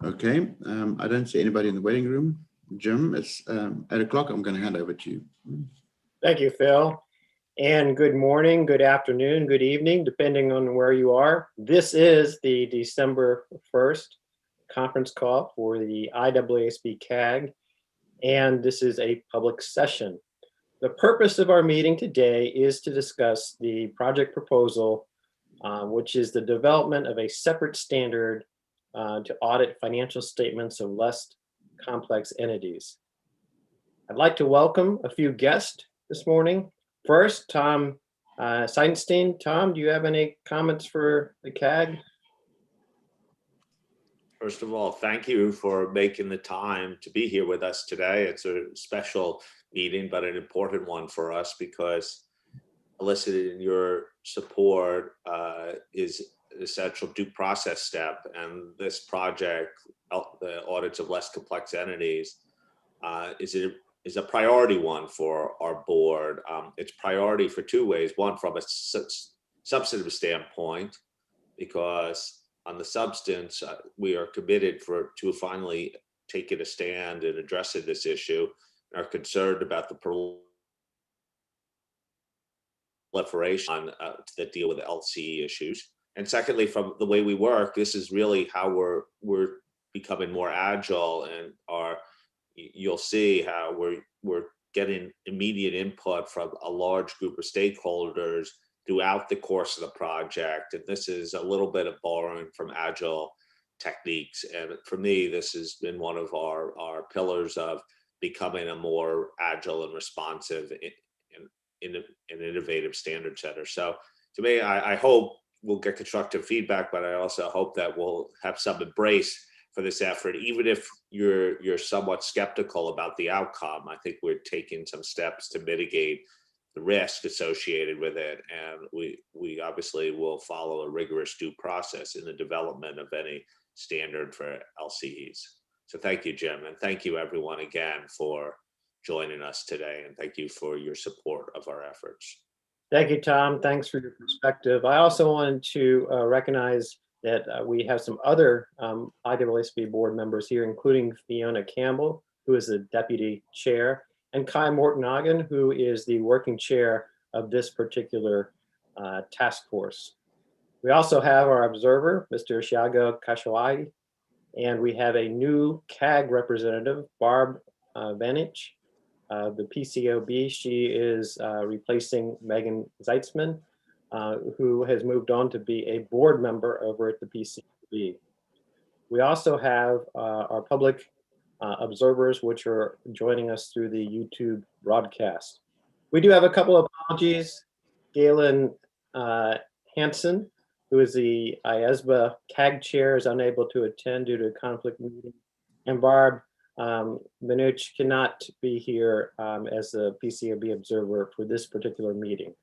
Okay, I don't see anybody in the waiting room. Jim, it's 8 o'clock. I'm going to hand over to you. Thank you, Phil. And good morning, good afternoon, good evening, depending on where you are. This is the December 1st conference call for the IAASB CAG, and this is a public session. The purpose of our meeting today is to discuss the project proposal, which is the development of a separate standard to audit financial statements of less complex entities. I'd like to welcome a few guests this morning. First, Tom Seidenstein. Tom, do you have any comments for the CAG? First of all, thank you for making the time to be here with us today. It's a special meeting, but an important one for us because eliciting your support is an essential due process step. And this project, the audits of less complex entities, is a priority one for our board. It's priority for two ways. One, from a substantive standpoint, because on the substance, we are committed to finally taking a stand and addressing this issue, and are concerned about the proliferation that deal with LCE issues. And secondly, from the way we work, this is really how we're becoming more agile, and you'll see how we're getting immediate input from a large group of stakeholders throughout the course of the project. And this is a little bit of borrowing from agile techniques. And for me, this has been one of our pillars of becoming a more agile and responsive and innovative standard setter. So to me, I hope we'll get constructive feedback, but I also hope that we'll have some embrace for this effort, even if you're somewhat skeptical about the outcome. I think we're taking some steps to mitigate the risk associated with it, and we obviously will follow a rigorous due process in the development of any standard for LCEs. So thank you, Jim, and thank you everyone again for joining us today, and thank you for your support of our efforts. Thank you, Tom. Thanks for your perspective. I also wanted to recognize that we have some other IAASB board members here, including Fiona Campbell, who is the deputy chair, and Kai Morton-Ogden, who is the working chair of this particular task force. We also have our observer, Mr. Shiago Kashawai, and we have a new CAG representative, Barb Vanich, the PCOB. She is replacing Megan Zeitzman, who has moved on to be a board member over at the PCOB. We also have our public observers, which are joining us through the YouTube broadcast. We do have a couple of apologies. Galen Hansen, who is the IAASB CAG chair, is unable to attend due to a conflict meeting. And Barb Minuch cannot be here as the PCOB observer for this particular meeting.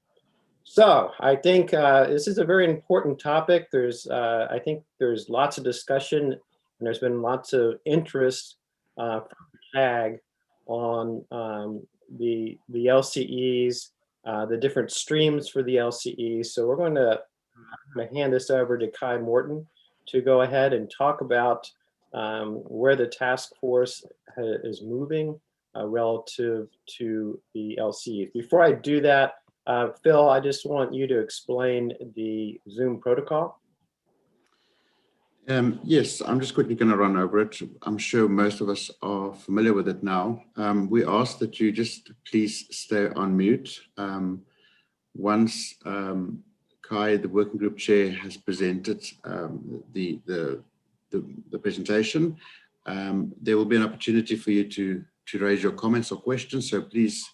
So I think this is a very important topic. I think there's lots of discussion, and there's been lots of interest from CAG on the LCEs, the different streams for the LCEs. So we're going to hand this over to Kai Morton to go ahead and talk about where the task force is moving relative to the LCEs. Before I do that, Phil, I just want you to explain the Zoom protocol. Yes, I'm just quickly going to run over it. I'm sure most of us are familiar with it now. We ask that you just please stay on mute. Once Kai, the working group chair, has presented the presentation, there will be an opportunity for you to raise your comments or questions. So please,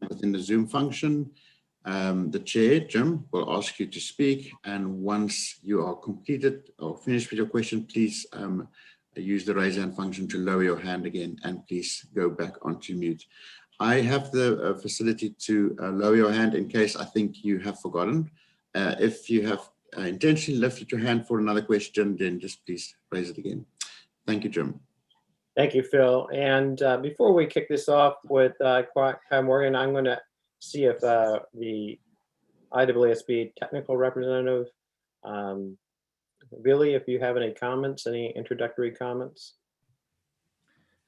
within the Zoom function, the chair, Jim, will ask you to speak. And once you are completed or finished with your question, please use the raise hand function to lower your hand again, and please go back onto mute. I have the facility to lower your hand in case I think you have forgotten. If you have intentionally lifted your hand for another question, then just please raise it again. Thank you, Jim. Thank you, Phil. And before we kick this off with Kai Morgan, I'm going to see if the IAASB technical representative Billy, if you have any comments, any introductory comments?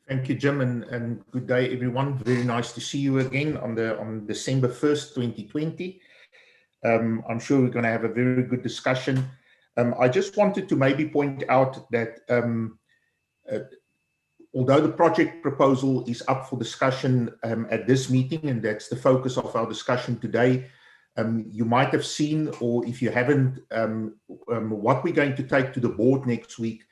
Thank you, Jim, and good day, everyone. Very nice to see you again on December 1st, 2020. I'm sure we're going to have a very good discussion. I just wanted to maybe point out that although the project proposal is up for discussion at this meeting, and that's the focus of our discussion today, you might have seen, or if you haven't, what we're going to take to the board next week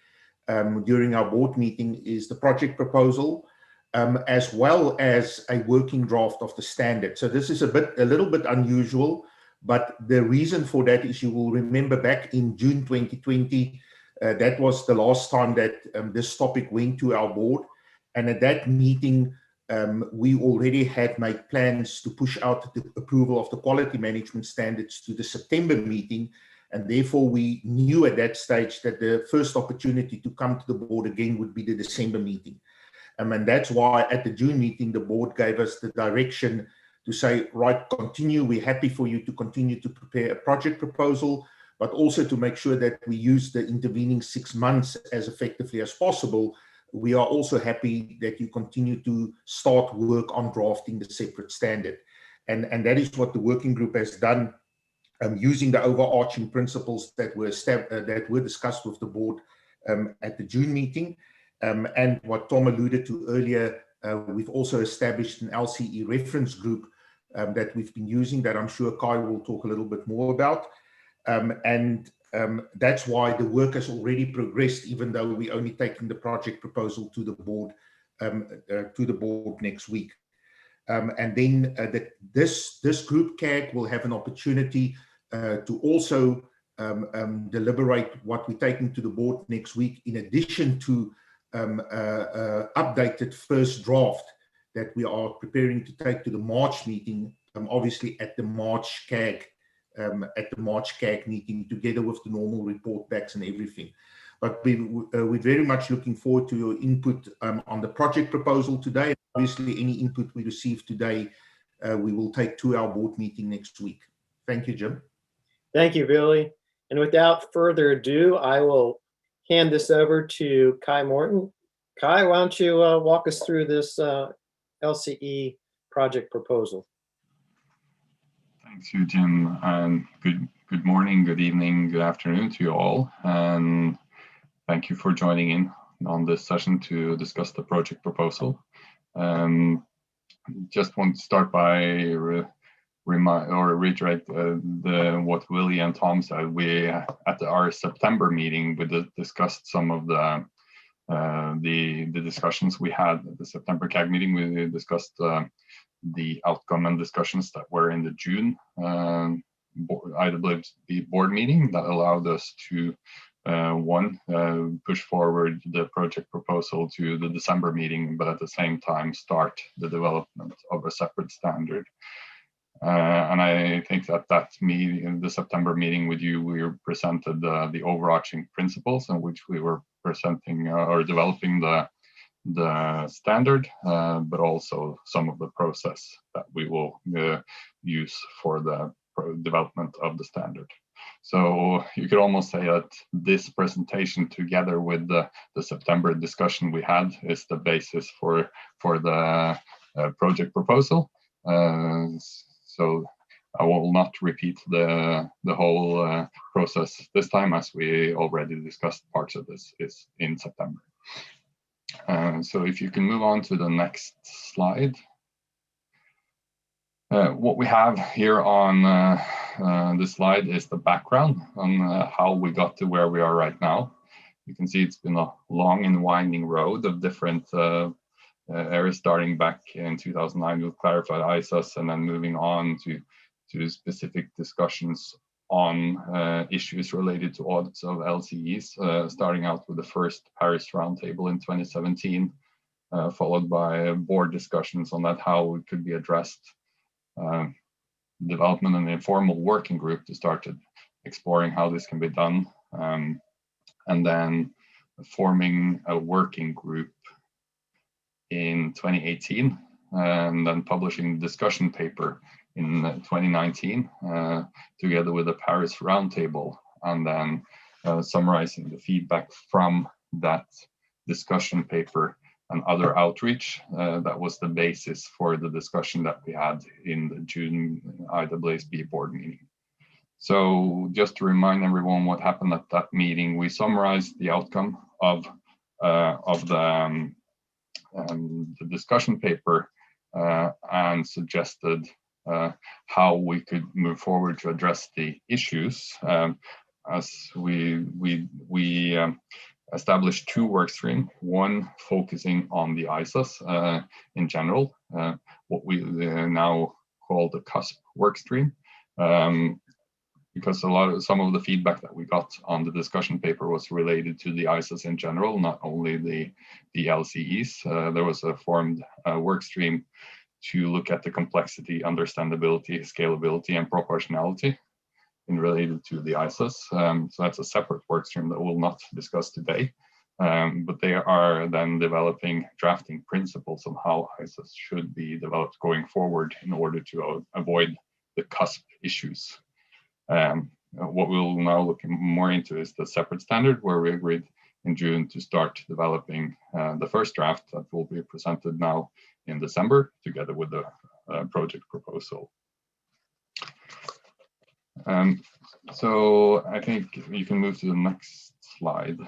during our board meeting is the project proposal, as well as a working draft of the standard. So this is a little bit unusual, but the reason for that is, you will remember back in June 2020, that was the last time that this topic went to our board. And at that meeting, we already had made plans to push out the approval of the quality management standards to the September meeting. And therefore, we knew at that stage that the first opportunity to come to the board again would be the December meeting. And that's why at the June meeting, the board gave us the direction to say, right, continue. We're happy for you to continue to prepare a project proposal, but also to make sure that we use the intervening 6 months as effectively as possible. We are also happy that you continue to start work on drafting the separate standard. And that is what the working group has done, using the overarching principles that were discussed with the board at the June meeting. And what Tom alluded to earlier, we've also established an LCE reference group that we've been using, that I'm sure Kai will talk a little bit more about. That's why the work has already progressed, even though we're only taking the project proposal to the board next week. And then this group, CAG, will have an opportunity to also deliberate what we're taking to the board next week, in addition to updated first draft that we are preparing to take to the March meeting, obviously at the March CAG meeting, together with the normal report backs and everything. But we're very much looking forward to your input on the project proposal today. Obviously, any input we receive today, we will take to our board meeting next week. Thank you, Jim. Thank you, Billy. And without further ado, I will hand this over to Kai Morton. Kai, why don't you walk us through this LCE project proposal? Thanks, you, Jim, and good morning, good evening, good afternoon to you all, and thank you for joining in on this session to discuss the project proposal. Just want to start by reiterate what Willie and Tom said. We at our September meeting, we discussed some of the discussions we had at the September CAG meeting. We discussed the outcome and discussions that were in the June IAASB board meeting, that allowed us to push forward the project proposal to the December meeting, but at the same time start the development of a separate standard. And I think that meeting, in the September meeting with you, we presented the overarching principles in which we were presenting or developing the standard, but also some of the process that we will use for the development of the standard. So you could almost say that this presentation, together with the September discussion we had, is the basis for the project proposal. So I will not repeat the whole process this time, as we already discussed parts of this is in September. So if you can move on to the next slide. What we have here on this slide is the background on how we got to where we are right now. You can see it's been a long and winding road of different areas, starting back in 2009 with clarified ISAs, and then moving on to specific discussions on issues related to audits of LCEs, starting out with the first Paris Roundtable in 2017, followed by board discussions on that, how it could be addressed, development of an informal working group to start exploring how this can be done, and then forming a working group in 2018, and then publishing a discussion paper in 2019, together with the Paris Roundtable, and then summarizing the feedback from that discussion paper and other outreach. That was the basis for the discussion that we had in the June IAASB board meeting. So just to remind everyone what happened at that meeting, we summarized the outcome of the discussion paper and suggested how we could move forward to address the issues. As we established two work streams, one focusing on the ISAs in general, what we now call the CUSP work stream, because some of the feedback that we got on the discussion paper was related to the ISAs in general, not only the LCEs. There was a formed work stream to look at the complexity, understandability, scalability, and proportionality in related to the ISAs. So that's a separate work stream that we'll not discuss today. But they are then drafting principles on how ISAs should be developed going forward in order to avoid the CUSP issues. What we'll now look more into is the separate standard, where we agreed in June to start developing the first draft that will be presented now in December, together with the project proposal. So I think you can move to the next slide.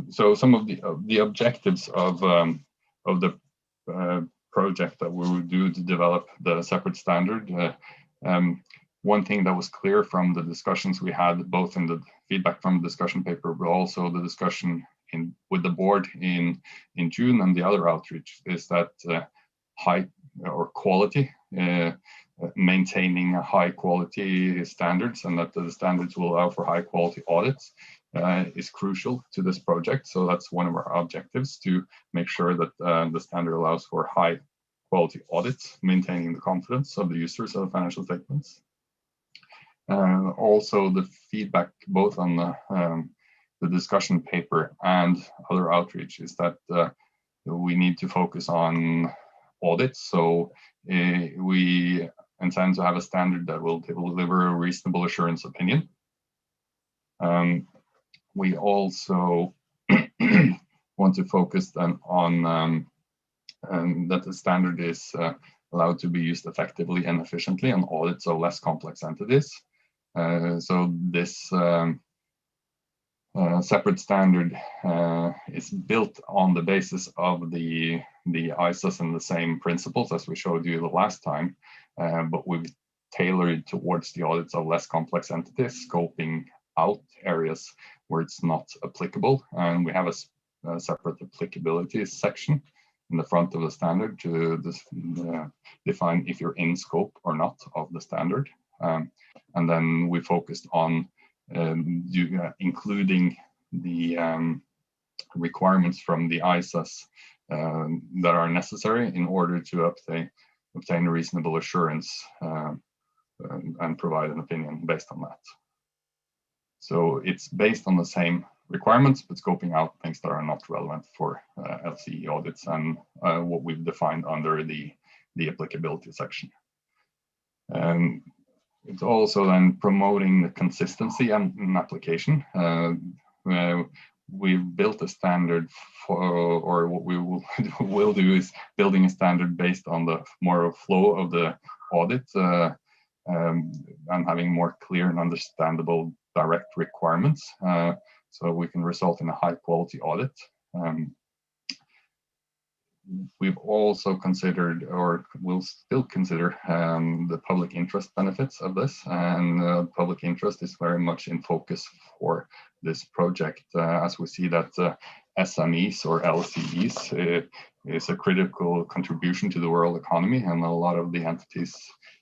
So some of the objectives of the project that we will do to develop the separate standard. One thing that was clear from the discussions we had, both in the feedback from the discussion paper, but also the discussion with the board in June and the other outreach, is that high or quality, maintaining a high quality standards, and that the standards will allow for high quality audits is crucial to this project. So that's one of our objectives, to make sure that the standard allows for high quality audits, maintaining the confidence of the users of the financial statements. Also, the feedback both on the discussion paper and other outreach is that we need to focus on audits. So we intend to have a standard that will deliver a reasonable assurance opinion. We also want to focus then on that the standard is allowed to be used effectively and efficiently on audits of less complex entities. So this separate standard is built on the basis of the ISAs and the same principles as we showed you the last time, but we've tailored towards the audits of less complex entities, scoping out areas where it's not applicable. And we have a separate applicability section in the front of the standard to define if you're in scope or not of the standard. And then we focused on including the requirements from the ISAs that are necessary in order to obtain a reasonable assurance and provide an opinion based on that. So it's based on the same requirements, but scoping out things that are not relevant for LCE audits and what we've defined under the applicability section. It's also then promoting the consistency and application. We've built a standard for, or what we will do is building a standard based on the more flow of the audit and having more clear and understandable direct requirements, so we can result in a high quality audit. We've also considered, or will still consider, the public interest benefits of this, and public interest is very much in focus for this project, as we see that SMEs or LCEs is a critical contribution to the world economy, and a lot of the entities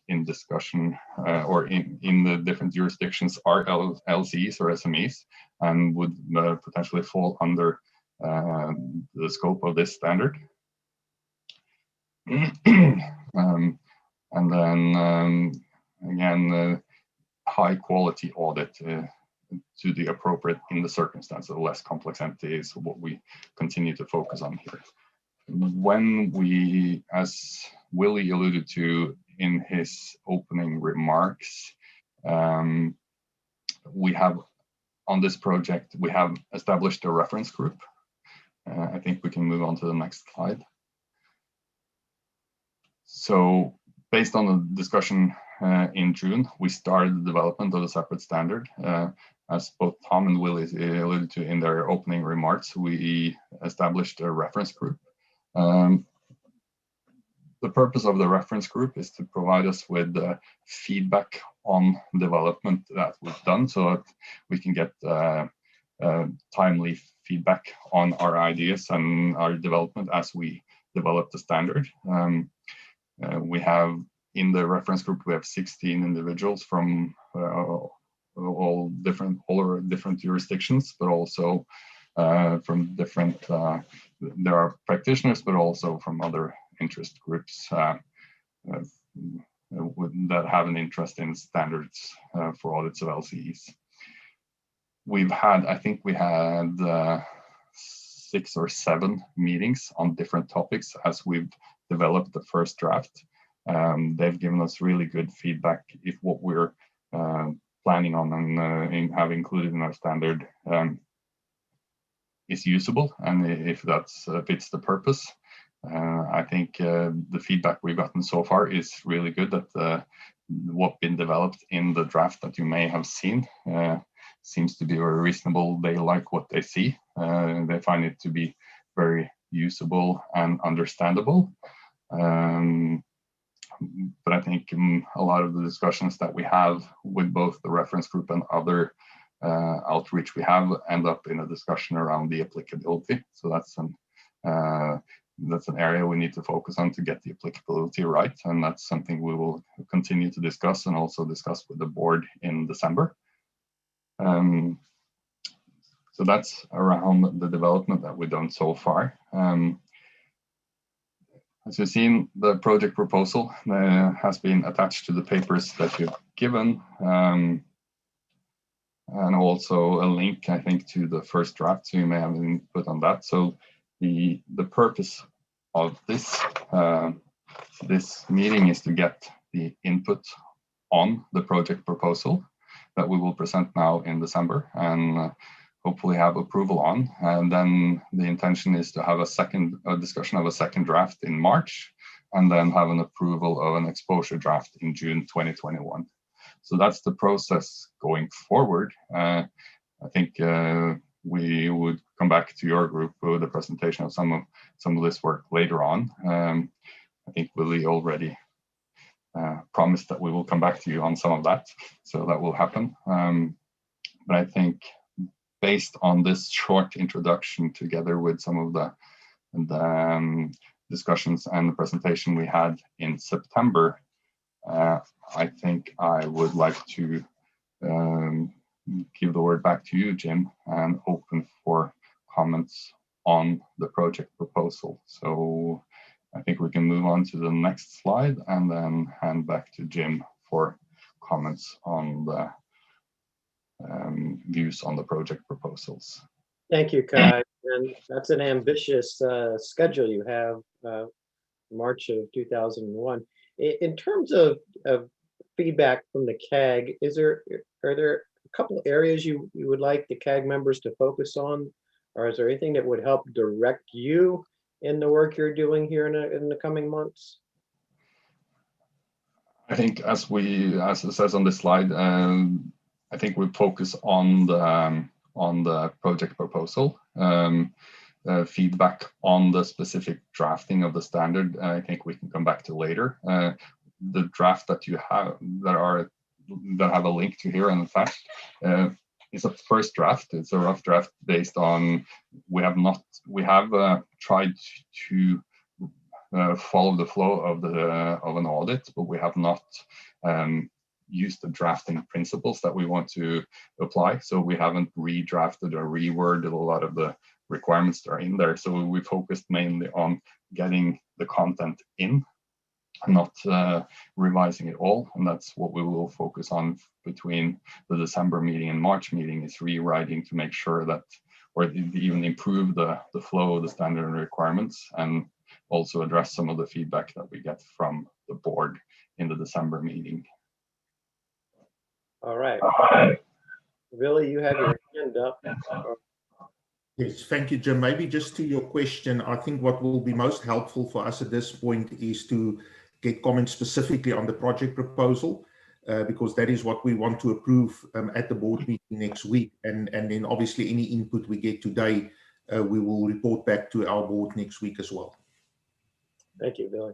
in discussion or in the different jurisdictions are LCEs or SMEs, and would potentially fall under the scope of this standard. And then again, high quality audit to the appropriate in the circumstance of less complex entities, what we continue to focus on here. When we, as Willie alluded to in his opening remarks, we have on this project, we have established a reference group. I think we can move on to the next slide. So based on the discussion in June, we started the development of a separate standard. As both Tom and Willie alluded to in their opening remarks, we established a reference group. The purpose of the reference group is to provide us with feedback on development that we've done, so that we can get timely feedback on our ideas and our development as we develop the standard. We have in the reference group, we have 16 individuals from all different jurisdictions, but also from different, there are practitioners, but also from other interest groups that have an interest in standards for audits of LCEs. We've had, I think we had 6 or 7 meetings on different topics as we've developed the first draft. They've given us really good feedback if what we're planning on and have included in our standard is usable, and if that fits the purpose. I think the feedback we've gotten so far is really good, that what's been developed in the draft that you may have seen seems to be very reasonable. They like what they see. They find it to be very usable and understandable. But I think a lot of the discussions that we have with both the reference group and other outreach we have end up in a discussion around the applicability. So that's an area we need to focus on to get the applicability right, and that's something we will continue to discuss and also discuss with the board in December. So that's around the development that we've done so far. As you've seen, the project proposal has been attached to the papers that you've given, and also a link, I think, to the first draft, so you may have input on that. So the purpose of this this meeting is to get the input on the project proposal that we will present now in December, and hopefully have approval on. And then the intention is to have a discussion of a second draft in March, and then have an approval of an exposure draft in June 2021. So that's the process going forward. I think we would come back to your group with a presentation of some of this work later on. I think Willie already promised that we will come back to you on some of that, so that will happen. But I think based on this short introduction, together with some of the discussions and the presentation we had in September, I think I would like to give the word back to you, Jim, and open for comments on the project proposal. So I think we can move on to the next slide and then hand back to Jim for comments on the views on the project proposals. Thank you, Kai. And that's an ambitious schedule you have, March of 2001. In terms of feedback from the CAG, are there a couple areas you would like the CAG members to focus on, or is there anything that would help direct you in the work you're doing here in the coming months? I think as it says on this slide, I think we focus on the project proposal. Feedback on the specific drafting of the standard, I think we can come back to later. The draft that you have that have a link to here and attached is a first draft. It's a rough draft based on we have tried to follow the flow of an audit, but we have not used the drafting principles that we want to apply. So we haven't redrafted or reworded a lot of the requirements that are in there. So we focused mainly on getting the content in, not revising it all. And that's what we will focus on between the December meeting and March meeting, is rewriting to make sure that, or even improve the flow of the standard requirements, and also address some of the feedback that we get from the board in the December meeting. All right. Billy, you have your hand up. Yes, thank you, Jim. Maybe just to your question, I think what will be most helpful for us at this point is to get comments specifically on the project proposal, because that is what we want to approve at the board meeting next week. And then obviously any input we get today, we will report back to our board next week as well. Thank you, Billy.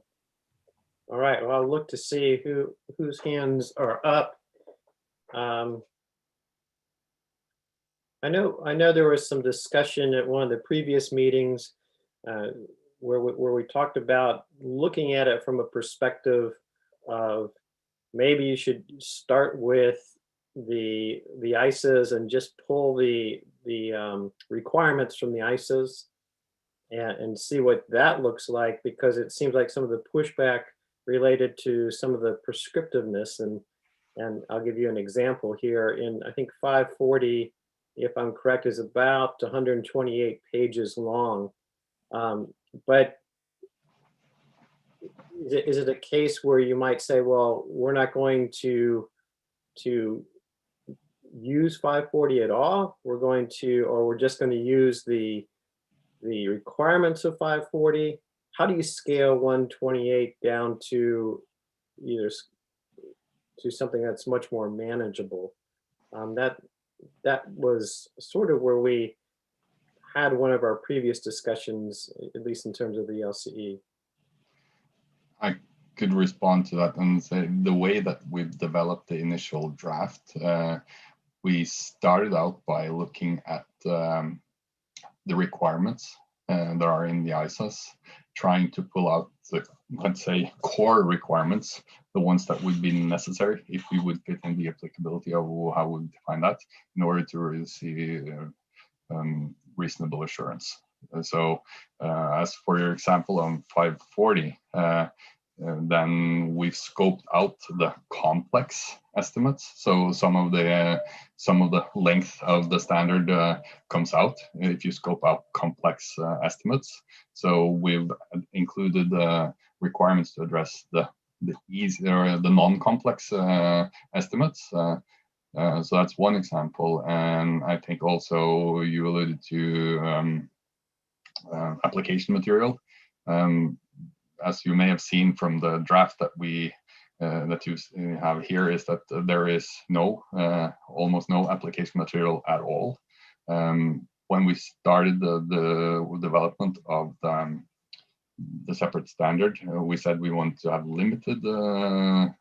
All right, well, I'll look to see whose hands are up. I know there was some discussion at one of the previous meetings where we talked about looking at it from a perspective of maybe you should start with the ISAs and just pull the requirements from the ISAs and see what that looks like, because it seems like some of the pushback related to some of the prescriptiveness, and I'll give you an example here. In I think 540, if I'm correct, is about 128 pages long. But is it a case where you might say, well, we're not going to use 540 at all? We're just going to use the requirements of 540? How do you scale 128 down to something that's much more manageable? That was sort of where we had one of our previous discussions, at least in terms of the LCE. I could respond to that and say the way that we've developed the initial draft, we started out by looking at the requirements that are in the ISAs, trying to pull out the, let's say, core requirements, the ones that would be necessary if we would fit in the applicability of how we define that in order to receive reasonable assurance. So as for your example on 540, then we've scoped out the complex estimates. So some of the length of the standard comes out if you scope out complex estimates. So we've included requirements to address the easy or the non-complex estimates. So that's one example. And I think also you alluded to application material. As you may have seen from the draft that we that you have here, is that there is almost no application material at all. When we started the development of the separate standard, we said we want to have limited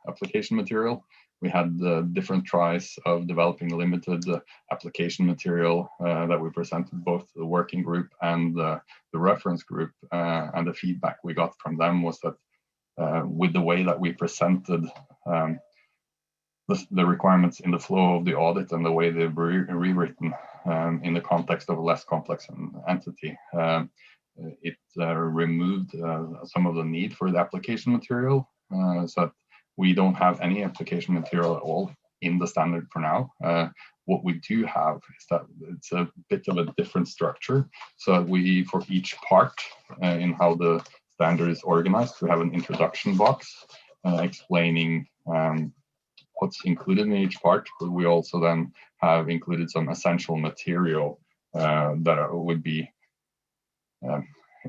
application material. We had different tries of developing limited application material that we presented both the working group and the reference group, and the feedback we got from them was that with the way that we presented the requirements in the flow of the audit and the way they've rewritten in the context of a less complex entity, it removed some of the need for the application material, so that we don't have any application material at all in the standard for now. What we do have is that it's a bit of a different structure. So we, for each part in how the standard is organized, we have an introduction box explaining what's included in each part. But we also then have included some essential material that would be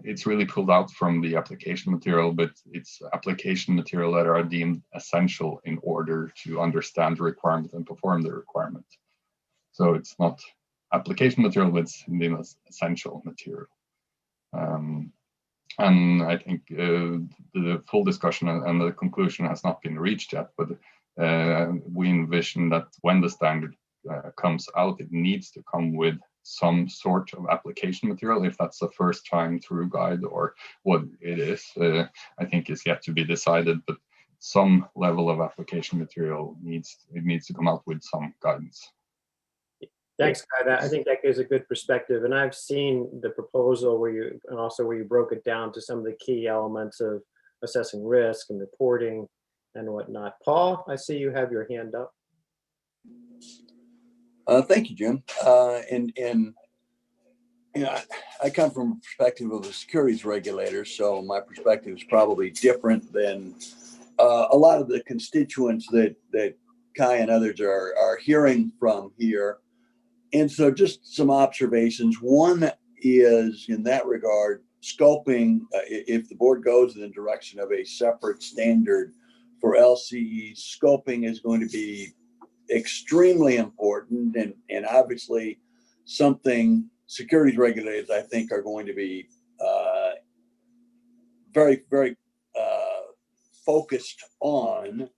it's really pulled out from the application material, but it's application material that are deemed essential in order to understand the requirement and perform the requirement. So it's not application material, but it's deemed as essential material. And I think the full discussion and the conclusion has not been reached yet, but we envision that when the standard comes out, it needs to come with some sort of application material. If that's the first time through guide or what it is, I think is yet to be decided, but some level of application material needs to come out with some guidance. Thanks, Kai. I think that gives a good perspective. And I've seen the proposal where you broke it down to some of the key elements of assessing risk and reporting and whatnot. Paul, I see you have your hand up. Thank you, Jim. And you know, I come from a perspective of a securities regulator, so my perspective is probably different than a lot of the constituents that Kai and others are hearing from here. And so just some observations. One is in that regard, scoping, if the board goes in the direction of a separate standard for LCE, scoping is going to be extremely important and obviously something securities regulators, I think, are going to be very, very focused on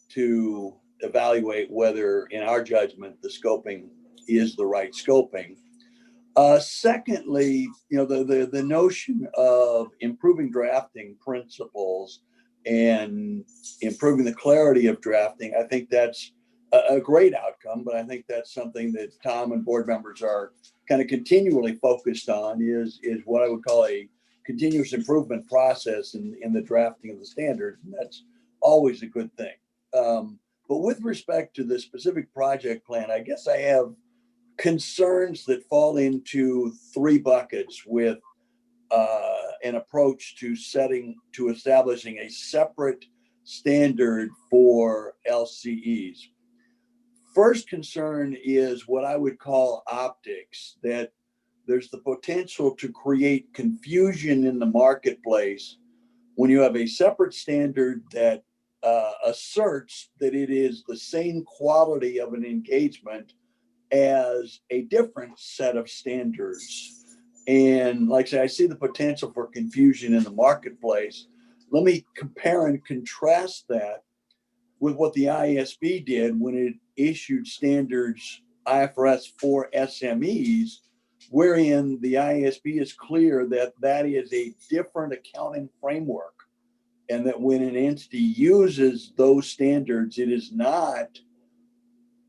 to evaluate whether, in our judgment, the scoping is the right scoping. Secondly, the notion of improving drafting principles and improving the clarity of drafting, I think that's a great outcome, but I think that's something that Tom and board members are kind of continually focused on is what I would call a continuous improvement process in the drafting of the standards, and that's always a good thing. But with respect to the specific project plan, I guess I have concerns that fall into three buckets with an approach to establishing a separate standard for LCEs. First concern is what I would call optics, that there's the potential to create confusion in the marketplace when you have a separate standard that asserts that it is the same quality of an engagement as a different set of standards. And like I say, I see the potential for confusion in the marketplace. Let me compare and contrast that with what the IAASB did when it issued standards IFRS for SMEs, wherein the IAASB is clear that that is a different accounting framework, and that when an entity uses those standards, it is not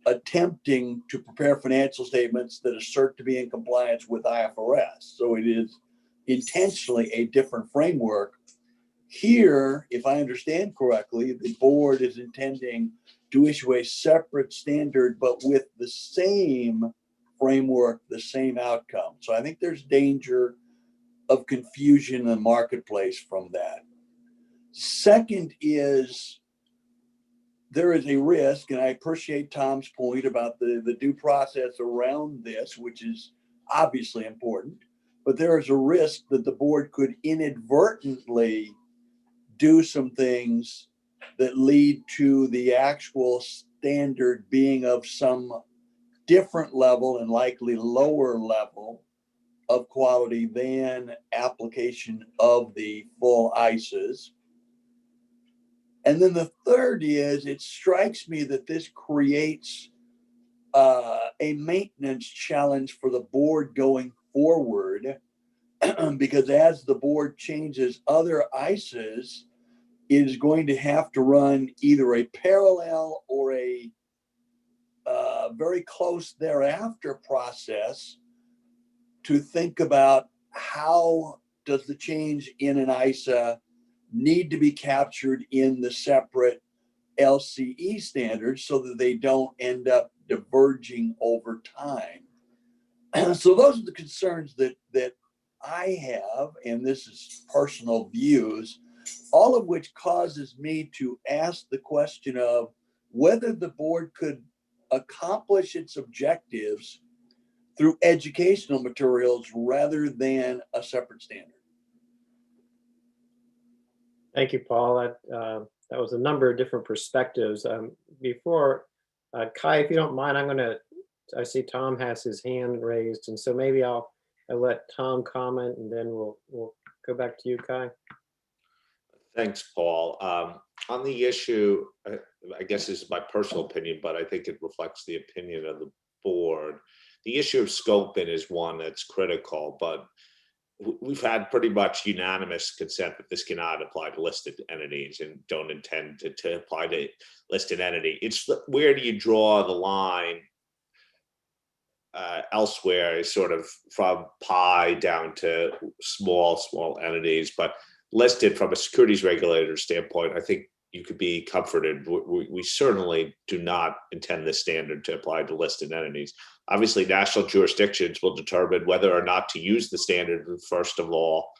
attempting to prepare financial statements that assert to be in compliance with IFRS. So it is intentionally a different framework. Here, if I understand correctly, the board is intending to issue a separate standard, but with the same framework, the same outcome. So I think there's danger of confusion in the marketplace from that. Second is there is a risk, and I appreciate Tom's point about the due process around this, which is obviously important, but there is a risk that the board could inadvertently do some things that lead to the actual standard being of some different level and likely lower level of quality than application of the full ICEs. And then the third is, it strikes me that this creates a maintenance challenge for the board going forward, because as the board changes other ICEs, it is going to have to run either a parallel or a very close thereafter process to think about how does the change in an ISA need to be captured in the separate LCE standards so that they don't end up diverging over time. So those are the concerns that I have, and this is personal views, all of which causes me to ask the question of whether the board could accomplish its objectives through educational materials rather than a separate standard. Thank you, Paul. That was a number of different perspectives. Before, Kai, if you don't mind, I see Tom has his hand raised, and so maybe I'll let Tom comment, and then we'll go back to you, Kai. Thanks, Paul. On the issue, I guess this is my personal opinion, but I think it reflects the opinion of the board. The issue of scoping is one that's critical, but we've had pretty much unanimous consent that this cannot apply to listed entities and don't intend to apply to listed entity. It's where do you draw the line elsewhere, sort of from PI down to small entities, but listed from a securities regulator standpoint, I think you could be comforted. We certainly do not intend this standard to apply to listed entities. Obviously, national jurisdictions will determine whether or not to use the standard first of all.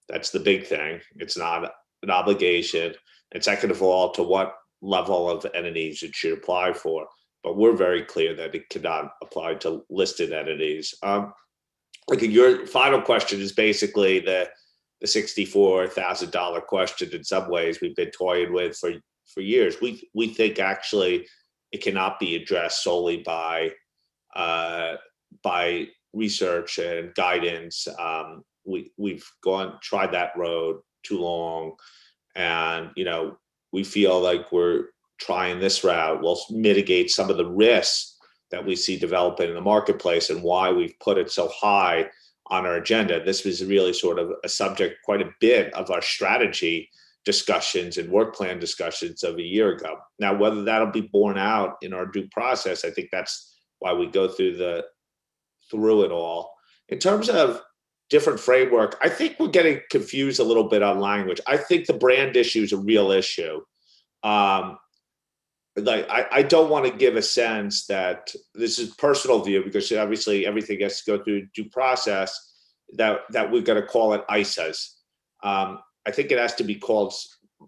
That's the big thing. It's not an obligation. And second of all, to what level of entities it should apply for. but we're very clear that it cannot apply to listed entities. Like your final question is basically the $64,000 question. In some ways, we've been toying with for years. We think actually it cannot be addressed solely by research and guidance. We've tried that road too long, and we feel like we're trying this route will mitigate some of the risks that we see developing in the marketplace, and why we've put it so high on our agenda. This was really sort of a subject, quite a bit of our strategy discussions and work plan discussions of a year ago. Now, whether that'll be borne out in our due process, I think that's why we go through it all. In terms of different framework, I think we're getting confused a little bit on language. I think the brand issue is a real issue. I don't want to give a sense that this is personal view, because obviously everything has to go through due process, that we're going to call it ISAs. I think it has to be called,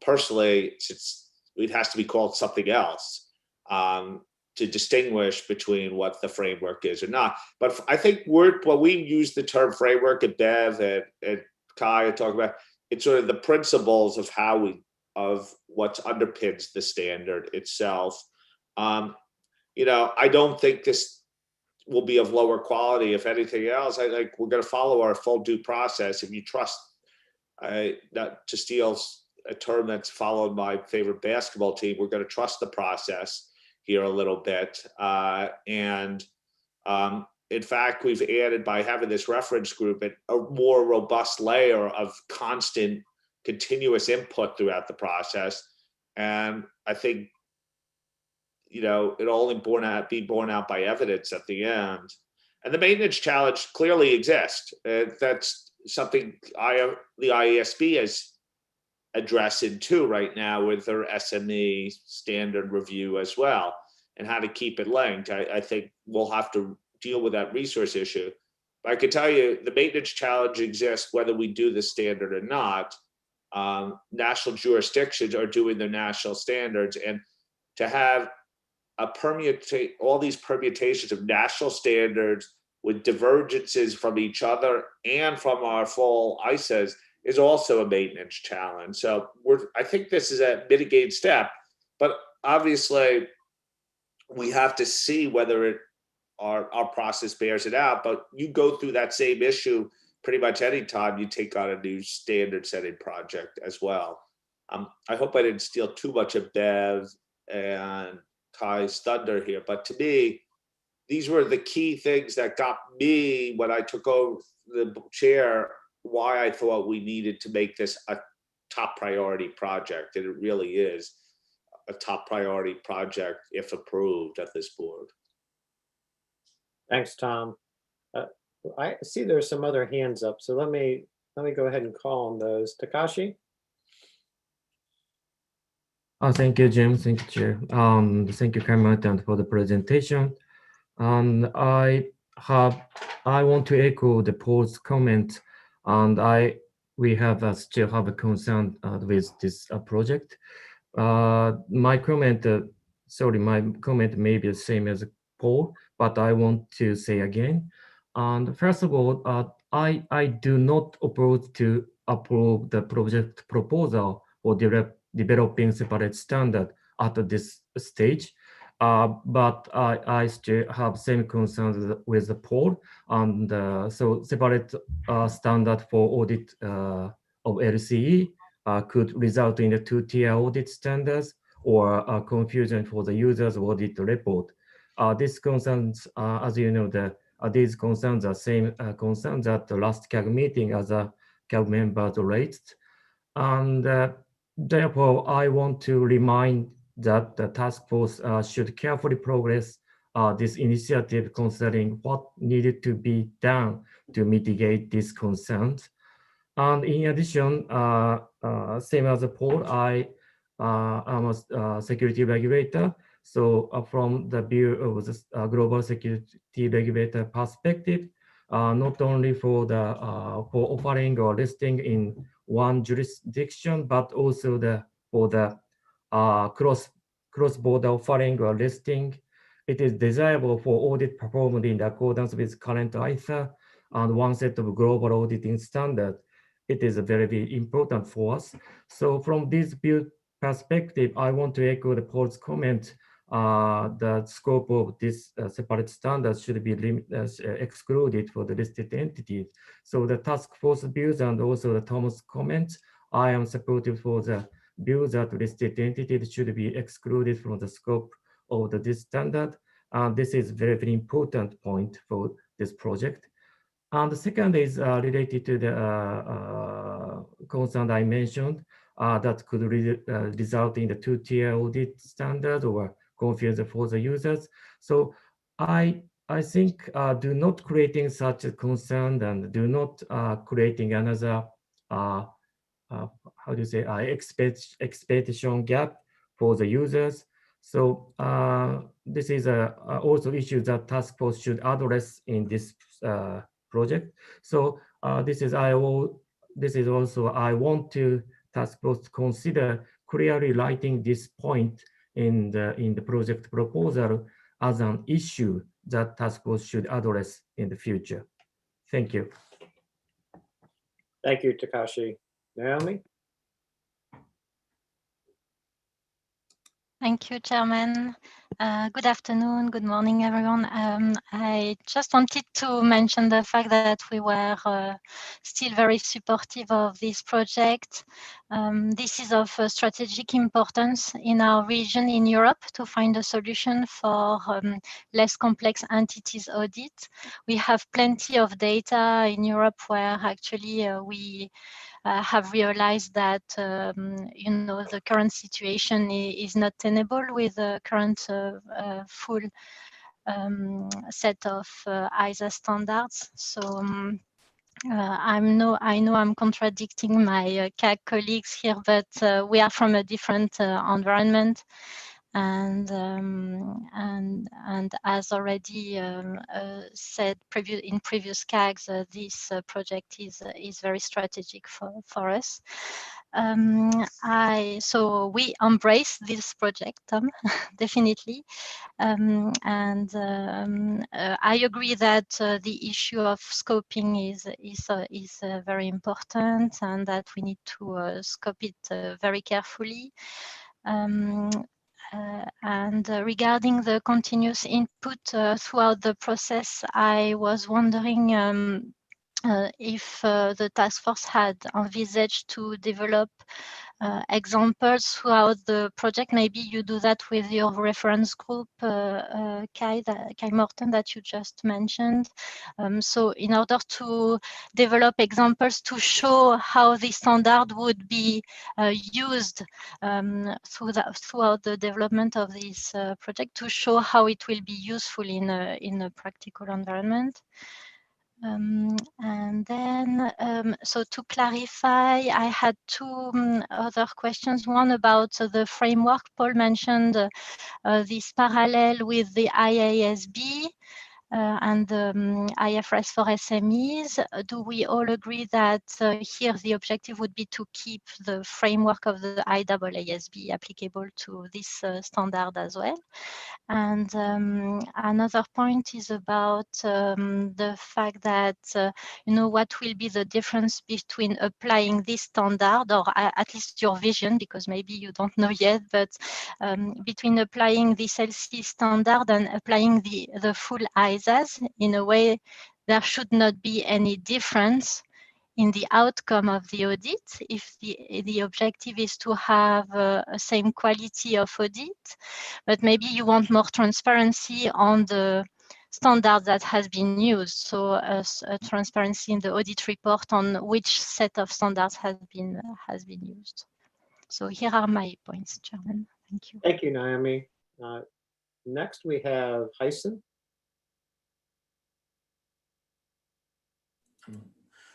personally, it has to be called something else to distinguish between what the framework is or not. But I think when we use the term framework at Bev and Kai talk about, it's sort of the principles of of what underpins the standard itself. I don't think this will be of lower quality. If anything else, we're going to follow our full due process. If you trust, not to steal a term that's followed my favorite basketball team, we're going to trust the process here a little bit. In fact, we've added, by having this reference group, a more robust layer of constant, continuous input throughout the process. And I think, it'll only be borne out by evidence at the end. And the maintenance challenge clearly exists. That's something the IAASB is addressing too right now with their SME standard review as well, and how to keep it linked. I think we'll have to deal with that resource issue. But I can tell you the maintenance challenge exists whether we do the standard or not. National jurisdictions are doing their national standards, and to have all these permutations of national standards with divergences from each other and from our full ISAs is also a maintenance challenge. So I think this is a mitigated step, but obviously we have to see whether our process bears it out. But you go through that same issue pretty much any time you take on a new standard setting project as well. I hope I didn't steal too much of Bev and Kai's thunder here, but to me, these were the key things that got me, when I took over the chair, why I thought we needed to make this a top priority project. And it really is a top priority project if approved at this board. Thanks, Tom. I see there's some other hands up, so let me go ahead and call on those. Takashi? Thank you, Jim. Thank you, Chair. Thank you, Cameron, for the presentation. And I want to echo the Paul's comment, and we still have a concern with this project. My comment may be the same as Paul, but I want to say again. And first of all, I do not oppose to approve the project proposal or developing separate standard at this stage. But I still have same concerns with the Paul, and so separate standard for audit of LCE could result in a two-tier audit standards or confusion for the user's audit report. These concerns, as you know, these concerns are same concerns at the last CAG meeting as a CAG members raised, and therefore I want to remind that the task force should carefully progress this initiative considering what needed to be done to mitigate these concerns. And in addition, same as Paul, I am a security regulator. So from the view of the global security regulator perspective, not only for offering or listing in one jurisdiction, but also for the cross-border offering or listing it is desirable for audit performed in accordance with current ISA and one set of global auditing standards. It is very, very important for us. So from this view perspective, I want to echo the Paul's comment. The scope of this separate standards should be excluded for the listed entities. So the task force views and also the Thomas comments, I am supportive for the view that listed entities should be excluded from the scope of this standard. This is very, very important point for this project. And the second is related to the concern I mentioned that could result in the two-tier audit standard or confusion for the users. So I think do not creating such a concern and do not creating another how do you say expectation gap for the users. So this is also issue that task force should address in this project. So this is also I want to task force to consider clearly writing this point in the project proposal as an issue that task force should address in the future. Thank you. Thank you, Takashi. Naomi? Thank you, Chairman. Good afternoon, good morning, everyone. I just wanted to mention the fact that we were still very supportive of this project. This is of strategic importance in our region in Europe to find a solution for less complex entities audit. We have plenty of data in Europe where actually we have realized that the current situation is not tenable with the current full set of ISA standards. So I know I'm contradicting my CAG colleagues here, but we are from a different environment. And as already said in previous CAGs, this project is very strategic for us. So we embrace this project, definitely. I agree that the issue of scoping is very important, and that we need to scope it very carefully. Regarding the continuous input throughout the process, I was wondering if the task force had envisaged to develop examples throughout the project. Maybe you do that with your reference group, Kai Morten, that you just mentioned. So in order to develop examples to show how the standard would be used throughout the development of this project, to show how it will be useful in a practical environment. And then, so to clarify, I had two other questions. One about the framework. Paul mentioned this parallel with the IAASB and the IFRS for SMEs. Do we all agree that here the objective would be to keep the framework of the IAASB applicable to this standard as well? And another point is about the fact that, what will be the difference between applying this standard, or at least your vision, because maybe you don't know yet, but between applying this LC standard and applying the full ISAs. In a way, there should not be any difference in the outcome of the audit if the objective is to have a same quality of audit, but maybe you want more transparency on the standard that has been used. So a transparency in the audit report on which set of standards has been used. So here are my points, Chairman. Thank you. Thank you, Naomi. Next we have Hyson.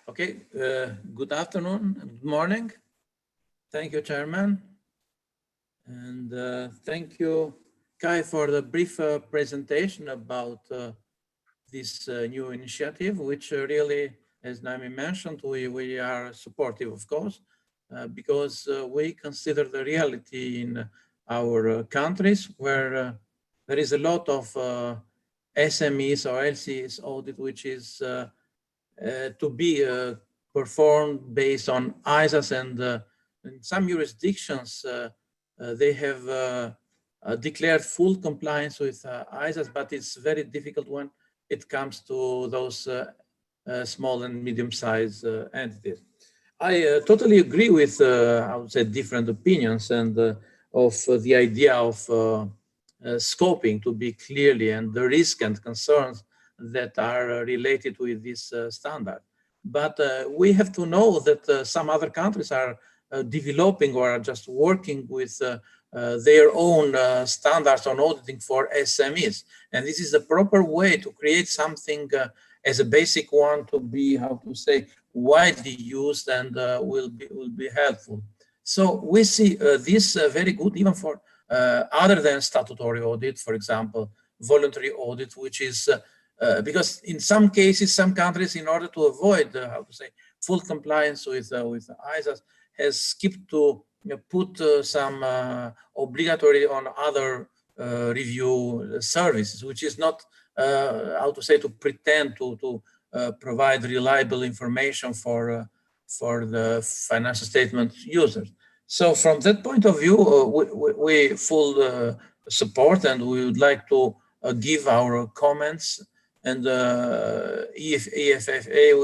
Okay, good afternoon, good morning. Thank you, Chairman. And thank you, Kai, for the brief presentation about this new initiative, which really, as Naomi mentioned, we are supportive, of course, because we consider the reality in our countries where there is a lot of SMEs or LCs audit, which is to be performed based on ISAs, and in some jurisdictions they have declared full compliance with ISAs, but it's very difficult when it comes to those small and medium-sized entities. I totally agree with, I would say, different opinions and of the idea of scoping to be clearly, and the risk and concerns that are related with this standard. But we have to know that some other countries are developing or are just working with their own standards on auditing for SMEs. And this is the proper way to create something as a basic one to be, how to say, widely used and will be helpful. So we see this very good even for other than statutory audit, for example, voluntary audit, which is because in some cases, some countries, in order to avoid, how to say, full compliance with ISAs, has skipped to put some obligatory on other review services, which is not, how to say, to pretend to provide reliable information for the financial statement users. So from that point of view, we full support, and we would like to give our comments, and EFFA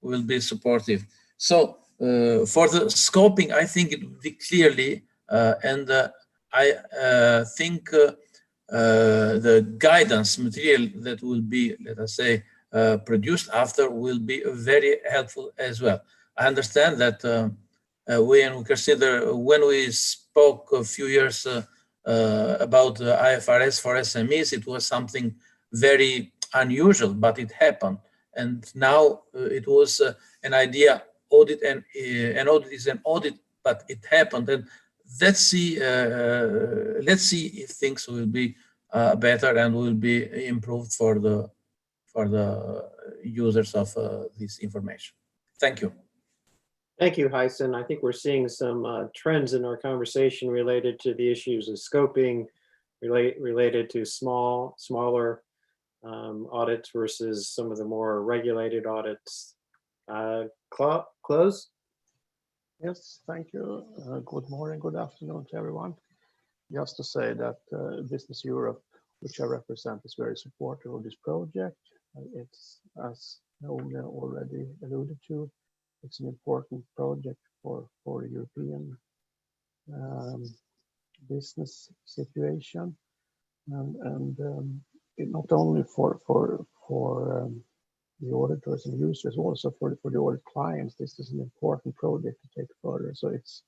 will be supportive. So for the scoping, I think it will be clearly, and I think the guidance material that will be, let us say, produced after will be very helpful as well. I understand that when we consider, when we spoke a few years about IFRS for SMEs, it was something very unusual, but it happened. And now it was an idea, audit, and an audit is an audit, but it happened. And let's see if things will be better and will be improved for the users of this information. Thank you. Thank you, Hyson. I think we're seeing some trends in our conversation related to the issues of scoping, related to smaller audits versus some of the more regulated audits. Close? Yes, thank you. Good morning, good afternoon to everyone. Just to say that Business Europe, which I represent, is very supportive of this project. It's, as Naomi already alluded to, it's an important project for the European business situation, and it not only for the auditors and users, also for the audit clients. This is an important project to take further. So it's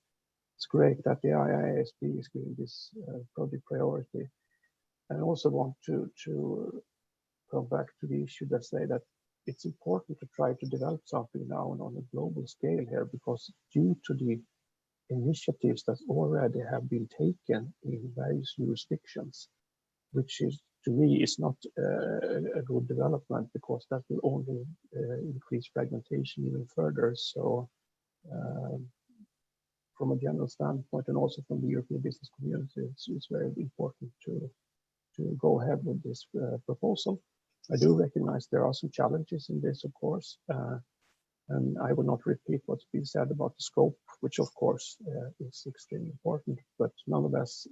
great that the IAASB is giving this project priority. And I also want to come back to the issue that say that it's important to try to develop something now on a global scale here, because due to the initiatives that already have been taken in various jurisdictions, which is, to me, is not a good development, because that will only increase fragmentation even further. So from a general standpoint, and also from the European business community, it's very important to go ahead with this proposal. I do recognize there are some challenges in this, of course, and I will not repeat what's been said about the scope, which of course is extremely important, but nonetheless,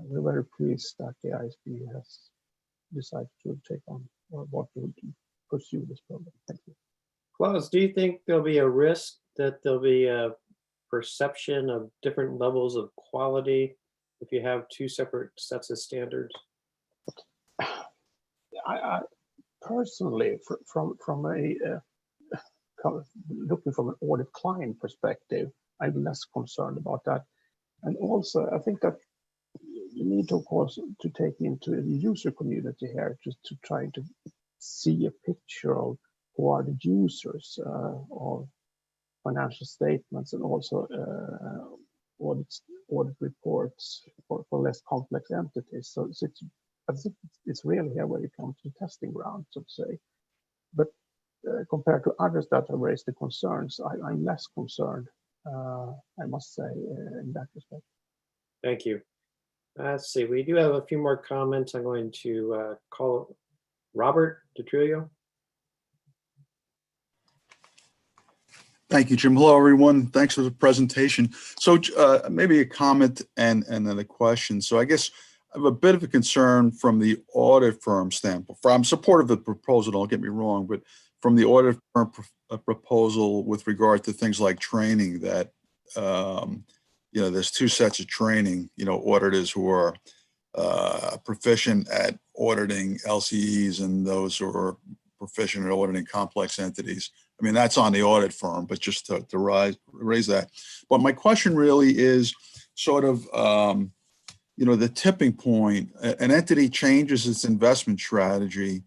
we're very pleased that the IAASB has decided to take on or want to pursue this program. Thank you. Klaus, do you think there'll be a risk that there'll be a perception of different levels of quality if you have two separate sets of standards? I personally, from a looking from an audit client perspective, I'm less concerned about that. And also, I think that you need to, of course, to take into the user community here to try to see a picture of who are the users of financial statements, and also audit reports for less complex entities. So I think it's really here where you come to the testing ground, so to say. But compared to others that have raised the concerns, I'm less concerned, I must say, in that respect. Thank you. Let's see, we do have a few more comments. I'm going to call Robert DiTrulio. Thank you, Jim. Hello, everyone. Thanks for the presentation. So maybe a comment and then a question. So I guess I have a bit of a concern from the audit firm standpoint. I'm supportive of the proposal, don't get me wrong, but from the audit firm proposal with regard to things like training that, you know, there's two sets of training, you know, auditors who are proficient at auditing LCEs and those who are proficient at auditing complex entities. I mean, that's on the audit firm, but just to raise that. But my question really is sort of, you know, the tipping point. An entity changes its investment strategy.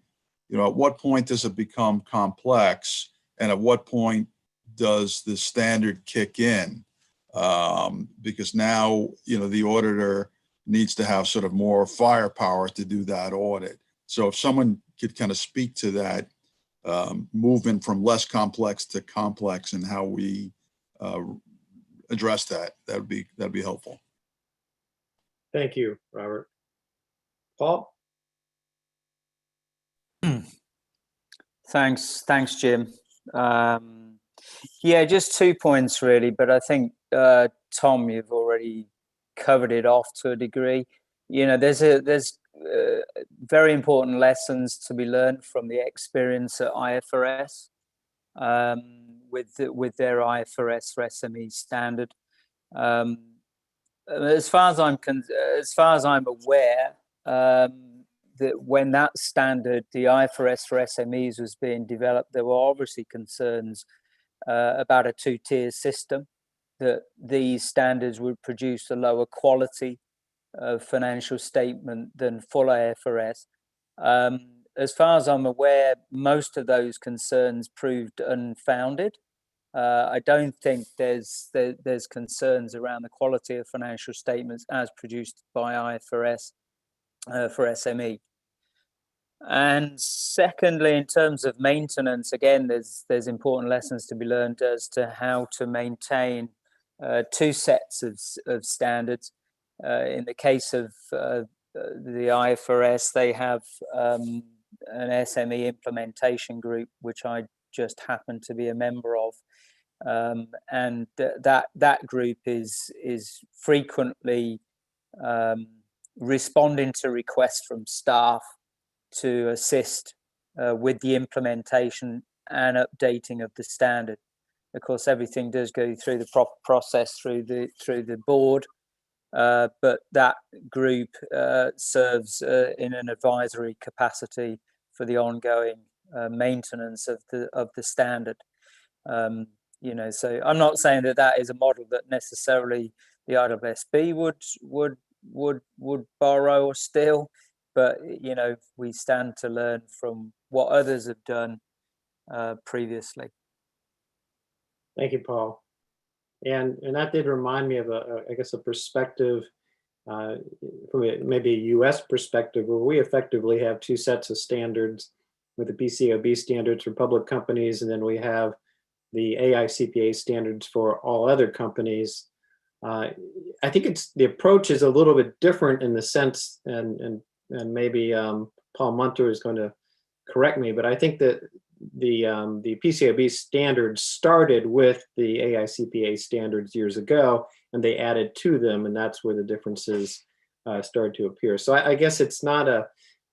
You know, at what point does it become complex? And at what point does the standard kick in? Because now, you know, the auditor needs to have sort of more firepower to do that audit. So if someone could kind of speak to that, movement from less complex to complex and how we address that, that'd be helpful. Thank you, Robert. Paul? Thanks, Jim. Yeah, just 2 points really, but I think Tom, you've already covered it off to a degree. You know, there's very important lessons to be learned from the experience at IFRS with their IFRS for SME standard. As far as I'm aware, that when that standard, the IFRS for SMEs, was being developed, there were obviously concerns about a two-tier system, that these standards would produce a lower quality of financial statement than full IFRS. As far as I'm aware, most of those concerns proved unfounded. I don't think there's concerns around the quality of financial statements as produced by IFRS for SME. And secondly, in terms of maintenance, again, there's important lessons to be learned as to how to maintain two sets of standards. In the case of the IFRS, they have an SME implementation group, which I just happen to be a member of. And that group is frequently responding to requests from staff to assist with the implementation and updating of the standard. Of course, everything does go through the proper process through the board, but that group serves in an advisory capacity for the ongoing maintenance of the standard. You know, so I'm not saying that is a model that necessarily the IAASB would borrow or steal, but you know, we stand to learn from what others have done previously. Thank you, Paul. And that did remind me of I guess a perspective from maybe a U.S. perspective, where we effectively have two sets of standards, with the PCAOB standards for public companies, and then we have the AICPA standards for all other companies. I think the approach is a little bit different in the sense, and maybe Paul Munter is going to correct me, but I think that the PCAOB standards started with the AICPA standards years ago, and they added to them, and that's where the differences started to appear. So I guess it's not